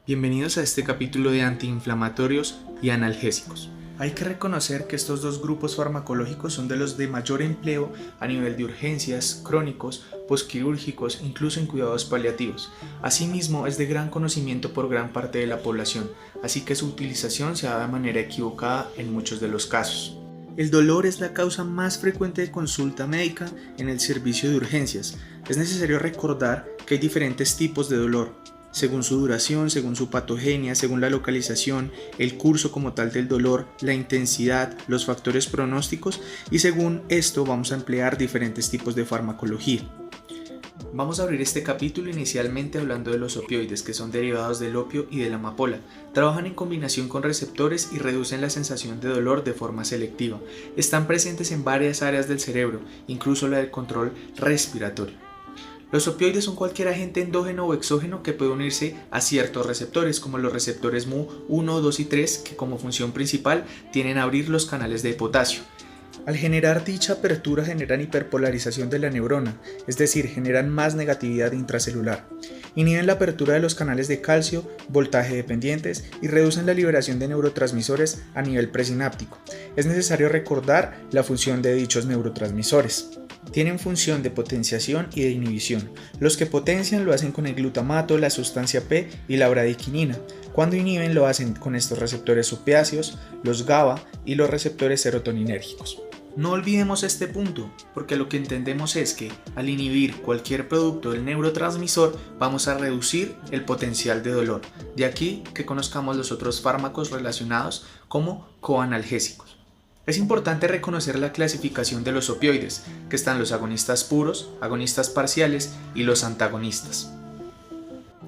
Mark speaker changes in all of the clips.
Speaker 1: Bienvenidos a este capítulo de antiinflamatorios y analgésicos. Hay que reconocer que estos dos grupos farmacológicos son de los de mayor empleo a nivel de urgencias, crónicos, posquirúrgicos, incluso en cuidados paliativos. Asimismo, es de gran conocimiento por gran parte de la población, así que su utilización se da de manera equivocada en muchos de los casos. El dolor es la causa más frecuente de consulta médica en el servicio de urgencias. Es necesario recordar que hay diferentes tipos de dolor, según su duración, según su patogenia, según la localización, el curso como tal del dolor, la intensidad, los factores pronósticos y según esto vamos a emplear diferentes tipos de farmacología. Vamos a abrir este capítulo inicialmente hablando de los opioides, que son derivados del opio y de la amapola. Trabajan en combinación con receptores y reducen la sensación de dolor de forma selectiva. Están presentes en varias áreas del cerebro, incluso la del control respiratorio. Los opioides son cualquier agente endógeno o exógeno que puede unirse a ciertos receptores, como los receptores Mu1, 2 y 3, que como función principal tienen a abrir los canales de potasio. Al generar dicha apertura generan hiperpolarización de la neurona, es decir, generan más negatividad intracelular. Inhiben la apertura de los canales de calcio, voltaje dependientes y reducen la liberación de neurotransmisores a nivel presináptico. Es necesario recordar la función de dichos neurotransmisores. Tienen función de potenciación y de inhibición. Los que potencian lo hacen con el glutamato, la sustancia P y la bradiquinina. Cuando inhiben lo hacen con estos receptores opiáceos, los GABA y los receptores serotoninérgicos. No olvidemos este punto, porque lo que entendemos es que al inhibir cualquier producto del neurotransmisor vamos a reducir el potencial de dolor. De aquí que conozcamos los otros fármacos relacionados como coanalgésicos. Es importante reconocer la clasificación de los opioides, que están los agonistas puros, agonistas parciales y los antagonistas.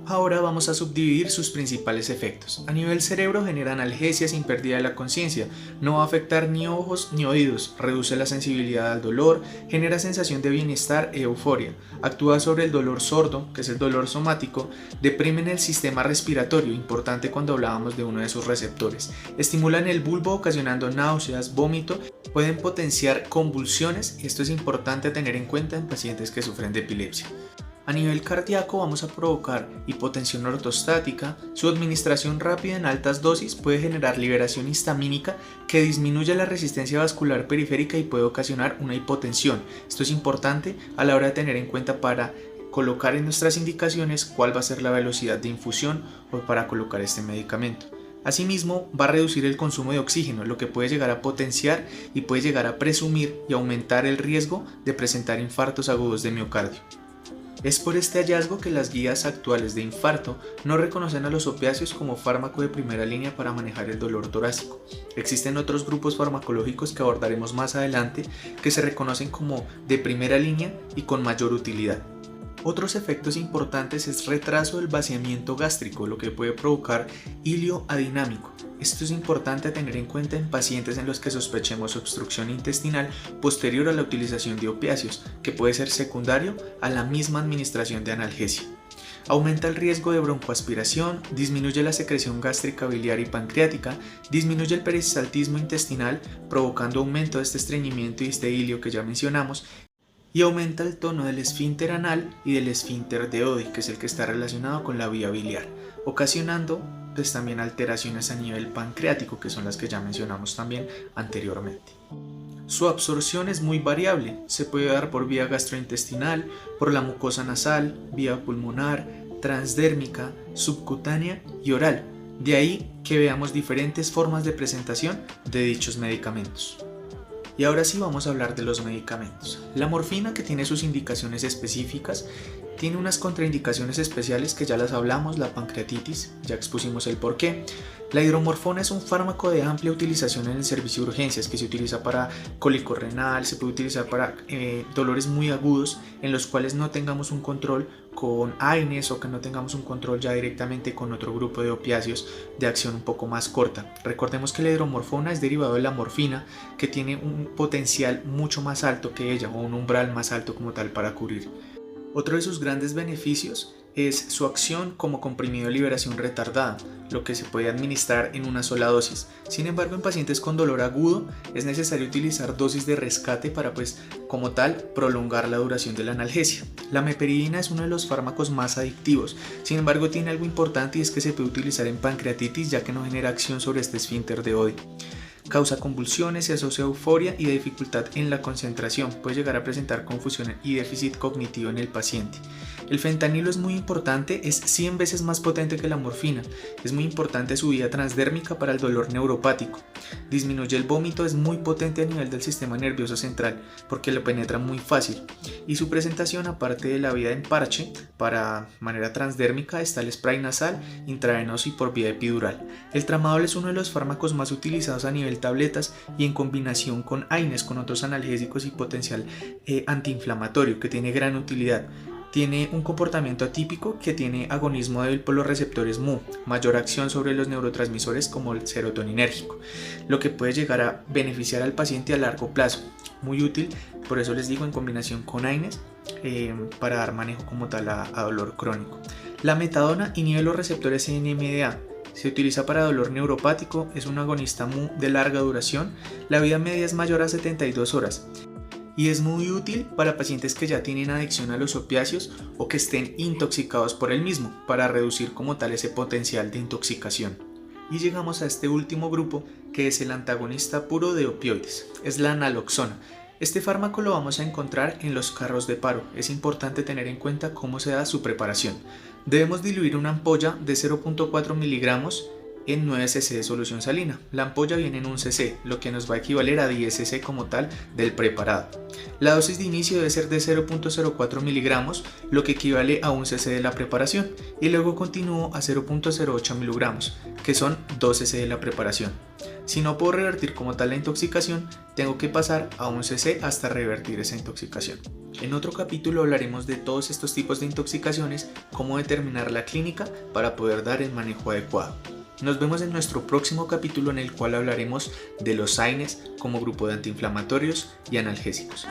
Speaker 1: Ahora vamos a subdividir sus principales efectos. A nivel cerebro genera analgesia sin pérdida de la conciencia, no va a afectar ni ojos ni oídos, reduce la sensibilidad al dolor, genera sensación de bienestar e euforia, actúa sobre el dolor sordo, que es el dolor somático, deprimen el sistema respiratorio, importante cuando hablábamos de uno de sus receptores, estimulan el bulbo ocasionando náuseas, vómito, pueden potenciar convulsiones, y esto es importante tener en cuenta en pacientes que sufren de epilepsia. A nivel cardíaco vamos a provocar hipotensión ortostática, su administración rápida en altas dosis puede generar liberación histamínica que disminuye la resistencia vascular periférica y puede ocasionar una hipotensión. Esto es importante a la hora de tener en cuenta para colocar en nuestras indicaciones cuál va a ser la velocidad de infusión o para colocar este medicamento. Asimismo, va a reducir el consumo de oxígeno, lo que puede llegar a potenciar y puede llegar a presumir y aumentar el riesgo de presentar infartos agudos de miocardio. Es por este hallazgo que las guías actuales de infarto no reconocen a los opiáceos como fármaco de primera línea para manejar el dolor torácico. Existen otros grupos farmacológicos que abordaremos más adelante que se reconocen como de primera línea y con mayor utilidad. Otros efectos importantes es retraso del vaciamiento gástrico, lo que puede provocar hilio adinámico. Esto es importante a tener en cuenta en pacientes en los que sospechemos obstrucción intestinal posterior a la utilización de opiáceos, que puede ser secundario a la misma administración de analgesia. Aumenta el riesgo de broncoaspiración, disminuye la secreción gástrica, biliar y pancreática, disminuye el peristaltismo intestinal, provocando aumento de este estreñimiento y este hilio que ya mencionamos, y aumenta el tono del esfínter anal y del esfínter de Oddi, que es el que está relacionado con la vía biliar, ocasionando también alteraciones a nivel pancreático, que son las que ya mencionamos también anteriormente. Su absorción es muy variable, se puede dar por vía gastrointestinal, por la mucosa nasal, vía pulmonar, transdérmica, subcutánea y oral. De ahí que veamos diferentes formas de presentación de dichos medicamentos. Y ahora sí vamos a hablar de los medicamentos. La morfina, que tiene sus indicaciones específicas, tiene unas contraindicaciones especiales que ya las hablamos, la pancreatitis, ya expusimos el porqué. La hidromorfona es un fármaco de amplia utilización en el servicio de urgencias que se utiliza para cólico renal, se puede utilizar para dolores muy agudos en los cuales no tengamos un control con AINES o que no tengamos un control ya directamente con otro grupo de opiáceos de acción un poco más corta. Recordemos que la hidromorfona es derivado de la morfina, que tiene un potencial mucho más alto que ella o un umbral más alto como tal para cubrir. Otro de sus grandes beneficios es su acción como comprimido de liberación retardada, lo que se puede administrar en una sola dosis. Sin embargo, en pacientes con dolor agudo es necesario utilizar dosis de rescate para, como tal, prolongar la duración de la analgesia. La meperidina es uno de los fármacos más adictivos, sin embargo tiene algo importante y es que se puede utilizar en pancreatitis ya que no genera acción sobre este esfínter de Oddi. Causa convulsiones, se asocia a euforia y dificultad en la concentración, puede llegar a presentar confusión y déficit cognitivo en el paciente. El fentanilo es muy importante, es 100 veces más potente que la morfina, es muy importante su vía transdérmica para el dolor neuropático. Disminuye el vómito, es muy potente a nivel del sistema nervioso central porque lo penetra muy fácil. Y su presentación, aparte de la vía en parche, para manera transdérmica está el spray nasal, intravenoso y por vía epidural. El tramadol es uno de los fármacos más utilizados a nivel tabletas y en combinación con AINES, con otros analgésicos y potencial antiinflamatorio que tiene gran utilidad. Tiene un comportamiento atípico que tiene agonismo débil por los receptores Mu, mayor acción sobre los neurotransmisores como el serotoninérgico, lo que puede llegar a beneficiar al paciente a largo plazo. Muy útil, por eso les digo, en combinación con AINES para dar manejo como tal a dolor crónico. La metadona inhibe los receptores NMDA. Se utiliza para dolor neuropático, es un agonista Mu de larga duración, la vida media es mayor a 72 horas. Y es muy útil para pacientes que ya tienen adicción a los opiáceos o que estén intoxicados por el mismo, para reducir como tal ese potencial de intoxicación. Y llegamos a este último grupo, que es el antagonista puro de opioides, es la naloxona. Este fármaco lo vamos a encontrar en los carros de paro, es importante tener en cuenta cómo se da su preparación. Debemos diluir una ampolla de 0.4 miligramos en 9 cc de solución salina. La ampolla viene en 1 cc, lo que nos va a equivaler a 10 cc como tal del preparado. La dosis de inicio debe ser de 0.04 miligramos, lo que equivale a 1 cc de la preparación, y luego continúo a 0.08 miligramos, que son 2 cc de la preparación. Si no puedo revertir como tal la intoxicación, tengo que pasar a 1 cc hasta revertir esa intoxicación. En otro capítulo hablaremos de todos estos tipos de intoxicaciones, cómo determinar la clínica para poder dar el manejo adecuado. Nos vemos en nuestro próximo capítulo, en el cual hablaremos de los AINES como grupo de antiinflamatorios y analgésicos.